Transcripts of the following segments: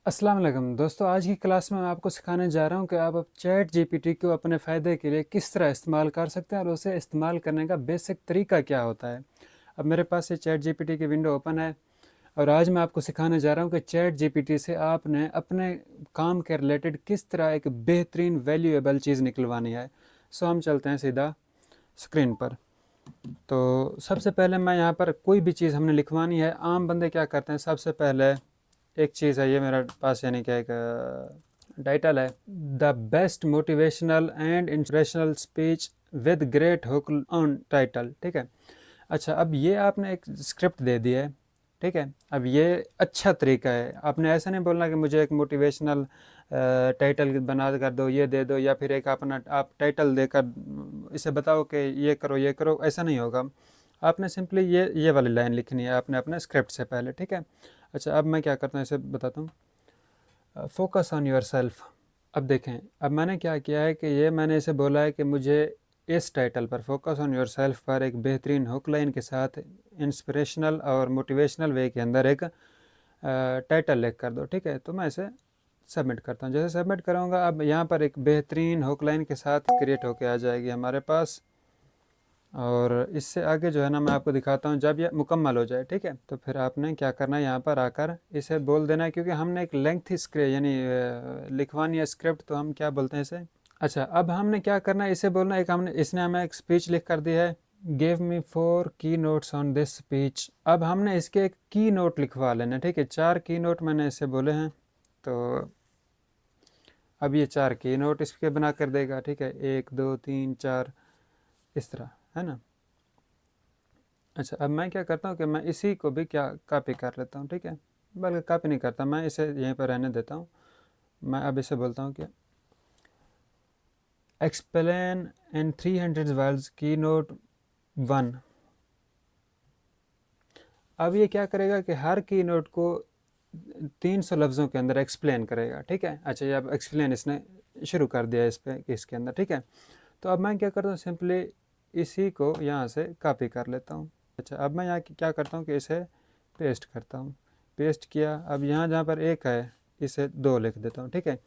अस्सलाम वालेकुम दोस्तों, आज की क्लास में मैं आपको सिखाने जा रहा हूं कि आप अब चैट जीपीटी को अपने फ़ायदे के लिए किस तरह इस्तेमाल कर सकते हैं और उसे इस्तेमाल करने का बेसिक तरीका क्या होता है। अब मेरे पास ये चैट जीपीटी की विंडो ओपन है और आज मैं आपको सिखाने जा रहा हूं कि चैट जीपीटी से आपने अपने काम के रिलेटेड किस तरह एक बेहतरीन वैल्यूएबल चीज़ निकलवानी है। सो हम चलते हैं सीधा स्क्रीन पर। तो सबसे पहले मैं यहाँ पर कोई भी चीज़ हमने लिखवानी है, आम बंदे क्या करते हैं, सबसे पहले एक चीज़ है, ये मेरे पास यानी कि एक टाइटल है, the best motivational and inspirational speech with great hook on title. ठीक है। अच्छा, अब ये आपने एक स्क्रिप्ट दे दी है। ठीक है। अब ये अच्छा तरीका है, आपने ऐसा नहीं बोलना कि मुझे एक मोटिवेशनल टाइटल बना कर दो, ये दे दो, या फिर एक अपना आप टाइटल देकर इसे बताओ कि ये करो, ऐसा नहीं होगा। आपने सिंपली ये वाली लाइन लिखनी है आपने अपने स्क्रिप्ट से पहले। ठीक है। अच्छा, अब मैं क्या करता हूँ इसे बताता हूँ। Focus on your self. अब देखें, अब मैंने क्या किया है कि ये मैंने इसे बोला है कि मुझे इस टाइटल पर, फोकस ऑन योर सेल्फ पर, एक बेहतरीन हुक लाइन के साथ इंस्पिरेशनल और मोटिवेशनल वे के अंदर एक टाइटल लिख कर दो। ठीक है। तो मैं इसे सबमिट करता हूँ। जैसे सबमिट कराऊंगा, अब यहाँ पर एक बेहतरीन हुक लाइन के साथ क्रिएट होके आ जाएगी हमारे पास। और इससे आगे जो है ना, मैं आपको दिखाता हूँ जब ये मुकम्मल हो जाए। ठीक है। तो फिर आपने क्या करना है, यहाँ पर आकर इसे बोल देना है, क्योंकि हमने एक लेंथी स्क्रिप्ट यानी लिखवानी है स्क्रिप्ट, तो हम क्या बोलते हैं इसे। अच्छा, अब हमने क्या करना है, इसे बोलना है, एक हमने इसने हमें एक स्पीच लिख कर दी है, गिव मी 4 की नोट्स ऑन दिस स्पीच। अब हमने इसके एक की नोट लिखवा लेना। ठीक है। 4 की नोट मैंने इसे बोले हैं, तो अब ये 4 की नोट इसके बना कर देगा। ठीक है। 1 2 3 4 इस तरह, है ना। अच्छा, अब मैं क्या करता हूँ कि मैं इसी को भी क्या कॉपी कर लेता हूँ। ठीक है। बल्कि कॉपी नहीं करता, मैं इसे यहीं पर रहने देता हूँ। मैं अब इसे बोलता हूँ कि एक्सप्लेन इन 300 वर्ड्स की नोट 1। अब ये क्या करेगा कि हर की नोट को 300 लफ्ज़ों के अंदर एक्सप्लेन करेगा। ठीक है। अच्छा, ये अब एक्सप्लेन इसने शुरू कर दिया इस पे इसके अंदर। ठीक है। तो अब मैं क्या करता हूँ, सिंपली इसी को यहाँ से कॉपी कर लेता हूँ। अच्छा, अब मैं यहाँ क्या करता हूँ कि इसे पेस्ट करता हूँ। पेस्ट किया, अब यहाँ जहाँ पर 1 है इसे 2 लिख देता हूँ। ठीक है।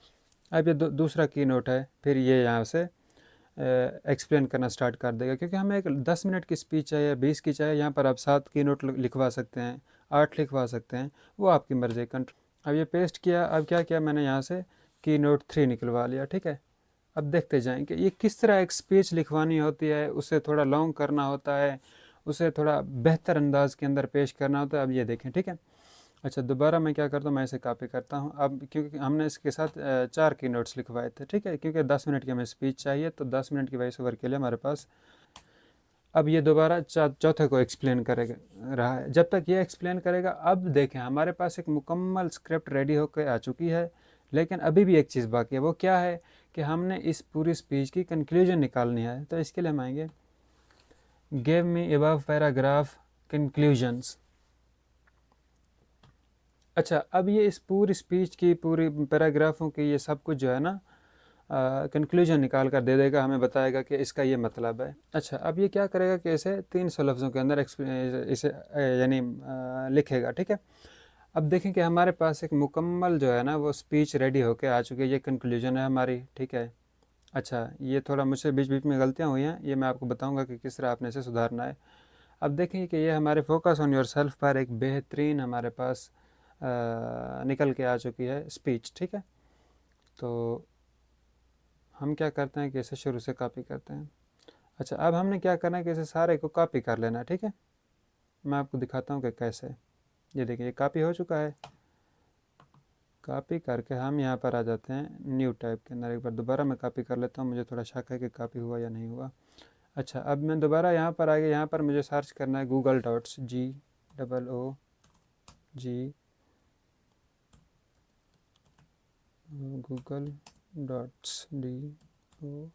अब ये दूसरा की नोट है, फिर ये यहाँ से एक्सप्लेन करना स्टार्ट कर देगा, क्योंकि हमें एक 10 मिनट की स्पीच चाहिए, 20 की चाहिए, यहाँ पर आप 7 की नोट लिखवा सकते हैं, 8 लिखवा सकते हैं, वो आपकी मर्ज़ी अब ये पेस्ट किया, अब क्या किया मैंने, यहाँ से की नोट 3 निकलवा लिया। ठीक है। अब देखते जाएं कि ये किस तरह एक स्पीच लिखवानी होती है, उसे थोड़ा लॉन्ग करना होता है, उसे थोड़ा बेहतर अंदाज के अंदर पेश करना होता है। अब ये देखें। ठीक है। अच्छा, दोबारा मैं क्या करता हूँ, मैं इसे कॉपी करता हूँ। अब क्योंकि हमने इसके साथ 4 की नोट्स लिखवाए थे। ठीक है। क्योंकि 10 मिनट की हमें स्पीच चाहिए, तो 10 मिनट की वॉइस ओवर के लिए हमारे पास अब ये दोबारा चौथे को एक्सप्लेन करेगा रहा है। जब तक ये एक्सप्लेन करेगा, अब देखें हमारे पास एक मुकम्मल स्क्रिप्ट रेडी होकर आ चुकी है। लेकिन अभी भी एक चीज़ बाकी है, वो क्या है कि हमने इस पूरी स्पीच की कंक्लूजन निकालनी है। तो इसके लिए हम आएंगे, give me above paragraph conclusions. अच्छा, अब ये इस पूरी स्पीच की, पूरी पैराग्राफों की, ये सब कुछ जो है ना, कंक्लूजन निकाल कर दे देगा, हमें बताएगा कि इसका ये मतलब है। अच्छा, अब ये क्या करेगा कि इसे 300 लफ्ज़ों के अंदर इसे यानी लिखेगा। ठीक है। अब देखें कि हमारे पास एक मुकम्मल जो है ना वो स्पीच रेडी होके आ चुकी है, ये कंक्लूजन है हमारी। ठीक है। अच्छा, ये थोड़ा मुझसे बीच बीच में गलतियाँ हुई हैं, ये मैं आपको बताऊँगा कि किस तरह आपने इसे सुधारना है। अब देखें कि ये हमारे फोकस ऑन योर सेल्फ पर एक बेहतरीन हमारे पास निकल के आ चुकी है स्पीच। ठीक है। तो हम क्या करते हैं कि इसे शुरू से कॉपी करते हैं। अच्छा, अब हमने क्या करना है कि इसे सारे को कॉपी कर लेना है। ठीक है। मैं आपको दिखाता हूँ कि कैसे। ये देखिए, ये कॉपी हो चुका है। कॉपी करके हम यहाँ पर आ जाते हैं न्यू टाइप के अंदर। एक बार दोबारा मैं कॉपी कर लेता हूँ, मुझे थोड़ा शक है कि कॉपी हुआ या नहीं हुआ। अच्छा, अब मैं दोबारा यहाँ पर आ गया, यहाँ पर मुझे सर्च करना है Google dots, GOOG, Google dots DO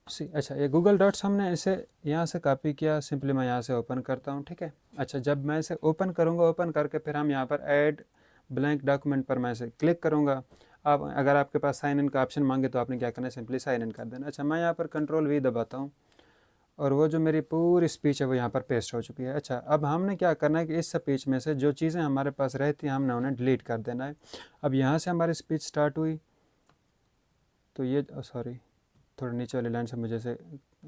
सी। अच्छा, ये गूगल डॉट्स हमने इसे यहाँ से कॉपी किया, सिंपली मैं यहाँ से ओपन करता हूँ। ठीक है। अच्छा, जब मैं इसे ओपन करूँगा, ओपन करके फिर हम यहाँ पर ऐड ब्लैंक डॉक्यूमेंट पर मैं इसे क्लिक करूँगा। आप अगर आपके पास साइन इन का ऑप्शन मांगे तो आपने क्या करना है, सिंपली साइन इन कर देना। अच्छा, मैं यहाँ पर Ctrl V दबाता हूँ और वो जो मेरी पूरी स्पीच है वो यहाँ पर पेस्ट हो चुकी है। अच्छा, अब हमने क्या करना है कि इस स्पीच में से जो चीज़ें हमारे पास रहती हैं हमने उन्हें डिलीट कर देना है। अब यहाँ से हमारी स्पीच स्टार्ट हुई, तो ये सॉरी थोड़ा नीचे वाली लाइन से मुझे से,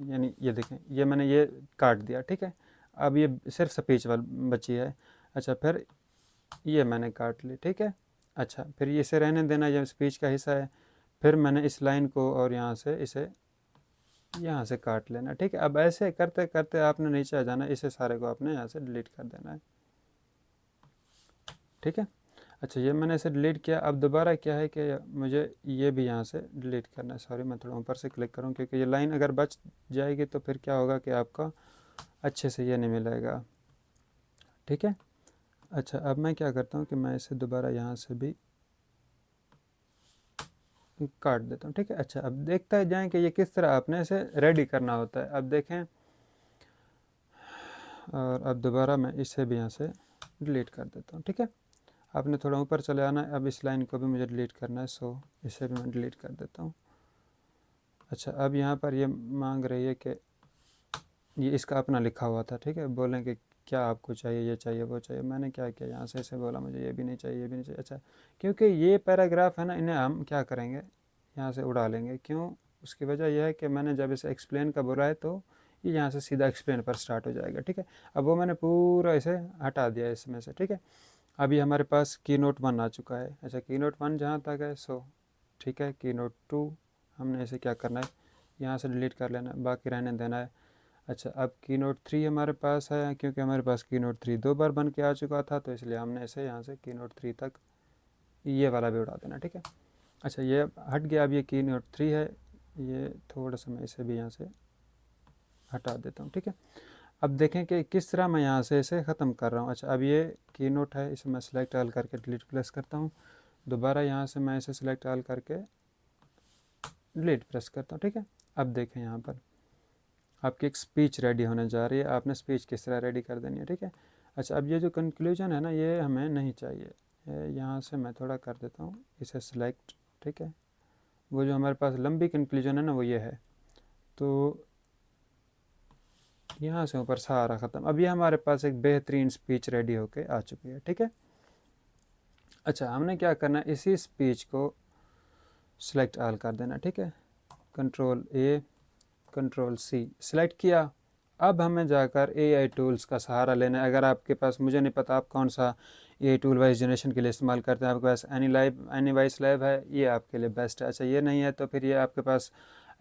यानी ये देखें, ये मैंने ये काट दिया, ठीक है। अब ये सिर्फ स्पीच वाली बची है। अच्छा, फिर ये मैंने काट ली, ठीक है। अच्छा, फिर इसे रहने देना, ये स्पीच का हिस्सा है। फिर मैंने इस लाइन को और यहाँ से इसे यहाँ से काट लेना, ठीक है। अब ऐसे करते करते आपने नीचे आ जाना, इसे सारे को आपने यहाँ से डिलीट कर देना है, ठीक है। अच्छा, ये मैंने इसे डिलीट किया। अब दोबारा क्या है कि मुझे ये भी यहाँ से डिलीट करना है। सॉरी, मैं थोड़ा ऊपर से क्लिक करूँ, क्योंकि ये लाइन अगर बच जाएगी तो फिर क्या होगा कि आपका अच्छे से ये नहीं मिलेगा, ठीक है। अच्छा, अब मैं क्या करता हूँ कि मैं इसे दोबारा यहाँ से भी काट देता हूँ, ठीक है। अच्छा, अब देखते जाएँ कि ये किस तरह आपने इसे रेडी करना होता है। अब देखें, और अब दोबारा मैं इसे भी यहाँ से डिलीट कर देता हूँ, ठीक है। आपने थोड़ा ऊपर चले आना है। अब इस लाइन को भी मुझे डिलीट करना है, सो इसे भी मैं डिलीट कर देता हूँ। अच्छा, अब यहाँ पर ये मांग रही है कि ये इसका अपना लिखा हुआ था, ठीक है। बोलें कि क्या आपको चाहिए, ये चाहिए, वो चाहिए। मैंने क्या किया, यहाँ से इसे बोला मुझे ये भी नहीं चाहिए, ये भी नहीं चाहिए। अच्छा, क्योंकि ये पैराग्राफ है ना, इन्हें हम क्या करेंगे, यहाँ से उड़ा लेंगे। क्यों? उसकी वजह यह है कि मैंने जब इसे एक्सप्लेन का बोला है तो ये यहाँ से सीधा एक्सप्लेन पर स्टार्ट हो जाएगा, ठीक है। अब वो मैंने पूरा इसे हटा दिया इसमें से, ठीक है। अभी हमारे पास की नोट 1 आ चुका है। अच्छा, की नोट 1 जहाँ तक है सो ठीक है। की नोट 2 हमने इसे क्या करना है, यहाँ से डिलीट कर लेना है, बाकी रहने देना है। अच्छा, अब की नोट 3 हमारे पास है, क्योंकि हमारे पास की नोट 3 2 बार बन के आ चुका था, तो इसलिए हमने इसे यहाँ से की नोट 3 तक ये वाला भी उड़ा देना, ठीक है। अच्छा, ये हट गया। अब ये की नोट 3 है, ये थोड़ा सा मैं इसे भी यहाँ से हटा देता हूँ, ठीक है। अब देखें कि किस तरह मैं यहाँ से इसे ख़त्म कर रहा हूँ। अच्छा, अब ये की नोट है, इसे मैं सेलेक्ट ऑल करके डिलीट प्रेस करता हूँ। दोबारा यहाँ से मैं इसे सेलेक्ट ऑल करके डिलीट प्रेस करता हूँ, ठीक है। अब देखें, यहाँ पर आपकी एक स्पीच रेडी होने जा रही है। आपने स्पीच किस तरह रेडी कर देनी है, ठीक है। अच्छा, अब ये जो कंक्लूजन है ना, ये हमें नहीं चाहिए। यहाँ से मैं थोड़ा कर देता हूँ इसे सिलेक्ट, ठीक है। वो जो हमारे पास लंबी कंक्लूजन है ना, वो ये है। तो यहाँ से ऊपर सारा ख़त्म। अब ये हमारे पास एक बेहतरीन स्पीच रेडी होके आ चुकी है, ठीक है। अच्छा, हमने क्या करना है, इसी स्पीच को सिलेक्ट ऑल कर देना, ठीक है। Control A, control C select किया। अब हमें जाकर AI टूल्स का सहारा लेना है। अगर आपके पास, मुझे नहीं पता आप कौन सा AI टूल वॉइस जनरेशन के लिए इस्तेमाल करते हैं, आपके पास एनी वॉइस लैब है, ये आपके लिए बेस्ट है। अच्छा, ये नहीं है तो फिर ये आपके पास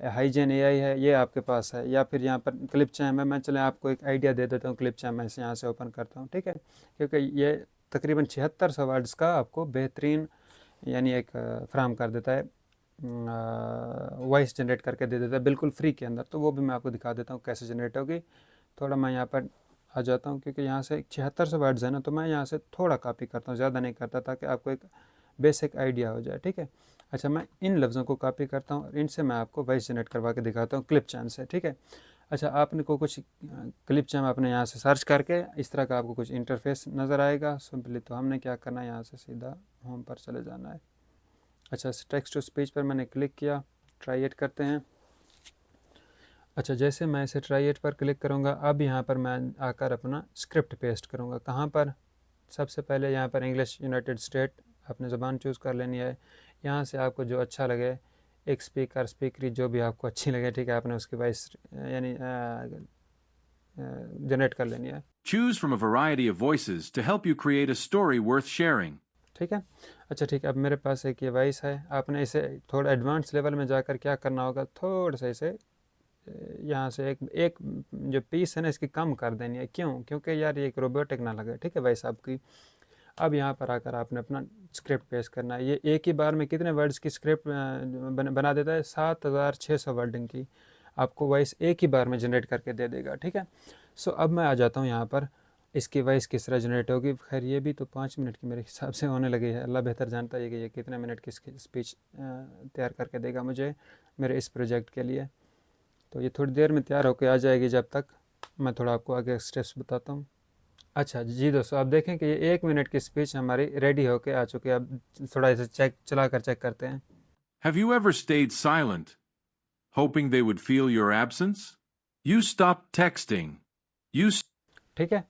हाइजेन AI है, ये आपके पास है, या फिर यहाँ पर क्लिप चैम है। मैं चले आपको एक आइडिया दे देता हूँ। क्लिप चैम मैं यहाँ से ओपन करता हूँ, ठीक है। क्योंकि ये तकरीबन 7600 वर्ड्स का आपको बेहतरीन यानी एक फ्राहम कर देता है, वॉइस जनरेट करके दे देता है बिल्कुल फ्री के अंदर। तो वो भी मैं आपको दिखा देता हूँ कैसे जनरेट होगी। थोड़ा मैं यहाँ पर आ जाता हूँ, क्योंकि यहाँ से 7600 वर्ड्स है ना, तो मैं यहाँ से थोड़ा कॉपी करता हूँ, ज़्यादा नहीं करता, ताकि आपको एक बेसिक आइडिया हो जाए, ठीक है। अच्छा, मैं इन लफ्ज़ों को कॉपी करता हूँ और इनसे मैं आपको वॉइस जनरेट करवा के दिखाता हूँ क्लिप चैम से, ठीक है। अच्छा, आपने को कुछ क्लिप चैम आपने यहाँ से सर्च करके इस तरह का आपको कुछ इंटरफेस नज़र आएगा सिंपली। तो हमने क्या करना है, यहाँ से सीधा होम पर चले जाना है। अच्छा, टेक्स्ट टू स्पीच पर मैंने क्लिक किया, ट्राई इट करते हैं। अच्छा, जैसे मैं इसे ट्राई इट पर क्लिक करूँगा, अब यहाँ पर मैं आकर अपना स्क्रिप्ट पेस्ट करूँगा। कहाँ पर? सबसे पहले यहाँ पर इंग्लिश यूनाइटेड स्टेट आपने ज़बान चूज़ कर लेनी है। यहाँ से आपको जो अच्छा लगे, एक स्पीकर स्पीकरी जो भी आपको अच्छी लगे, ठीक है, आपने उसकी वॉइस यानी जनरेट कर लेनी है। Choose from a variety of voices to help you create a story worth sharing. ठीक है। अच्छा, ठीक है, अब मेरे पास एक ये वॉइस है। आपने इसे थोड़ा एडवांस लेवल में जाकर क्या करना होगा, थोड़ा सा इसे यहाँ से एक जो पीस है ना, इसकी कम कर देनी है। क्यों? क्योंकि यार ये एक रोबोटिक ना लगे, ठीक है, वॉइस आपकी। अब यहाँ पर आकर आपने अपना स्क्रिप्ट पेश करना है। ये एक ही बार में कितने वर्ड्स की स्क्रिप्ट बना देता है, 7600 वर्डिंग की आपको वॉइस एक ही बार में जनरेट करके दे देगा, ठीक है। सो अब मैं आ जाता हूँ यहाँ पर, इसकी वॉइस किस तरह जनरेट होगी। खैर, ये भी तो 5 मिनट की मेरे हिसाब से होने लगी है। अल्लाह बेहतर जानता है कि ये कितने मिनट की स्पीच तैयार करके देगा मुझे मेरे इस प्रोजेक्ट के लिए। तो ये थोड़ी देर में तैयार होकर आ जाएगी। जब तक मैं थोड़ा आपको आगे स्टेप्स बताता हूँ। अच्छा जी दोस्तों, आप देखें कि ये 1 मिनट की स्पीच हमारी रेडी होके आ चुकी है। अब थोड़ा इसे चला कर चेक करते हैं। Have you ever stayed silent, hoping they would feel your absence? You stopped texting. You ठीक है,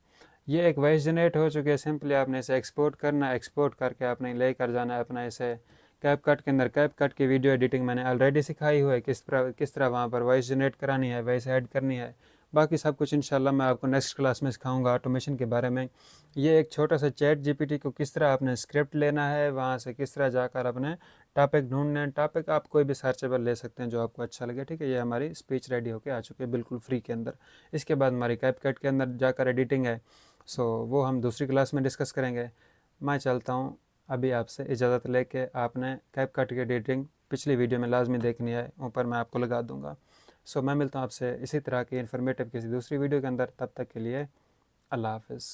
ये एक वॉइस जनरेट हो चुकी है। सिंपली आपने इसे एक्सपोर्ट करना है, एक्सपोर्ट करके आपने लेकर जाना है अपना इसे कैपकट के अंदर। कैपकट की वीडियो एडिटिंग मैंने ऑलरेडी सिखाई हुई है, किस तरह वहाँ पर वॉइस जनरेट करानी है, वॉइस ऐड करनी है। बाकी सब कुछ इंशाल्लाह मैं आपको नेक्स्ट क्लास में सिखाऊंगा ऑटोमेशन के बारे में। ये एक छोटा सा चैट जीपीटी को किस तरह आपने स्क्रिप्ट लेना है, वहाँ से किस तरह जाकर अपने टॉपिक ढूंढना है। टॉपिक आप कोई भी सर्चेबल ले सकते हैं जो आपको अच्छा लगे, ठीक है। ये हमारी स्पीच रेडी होके आ चुकी है बिल्कुल फ्री के अंदर। इसके बाद हमारी कैपकट के अंदर जाकर एडिटिंग है, वो हम दूसरी क्लास में डिस्कस करेंगे। मैं चलता हूँ अभी, आपसे इजाज़त लेके। आपने कैपकट की एडिटिंग पिछली वीडियो में लाजमी देखनी है, ऊपर मैं आपको लगा दूंगा। मैं मिलता हूँ आपसे इसी तरह की इन्फॉर्मेटिव किसी दूसरी वीडियो के अंदर। तब तक के लिए अल्लाह हाफ़िज़।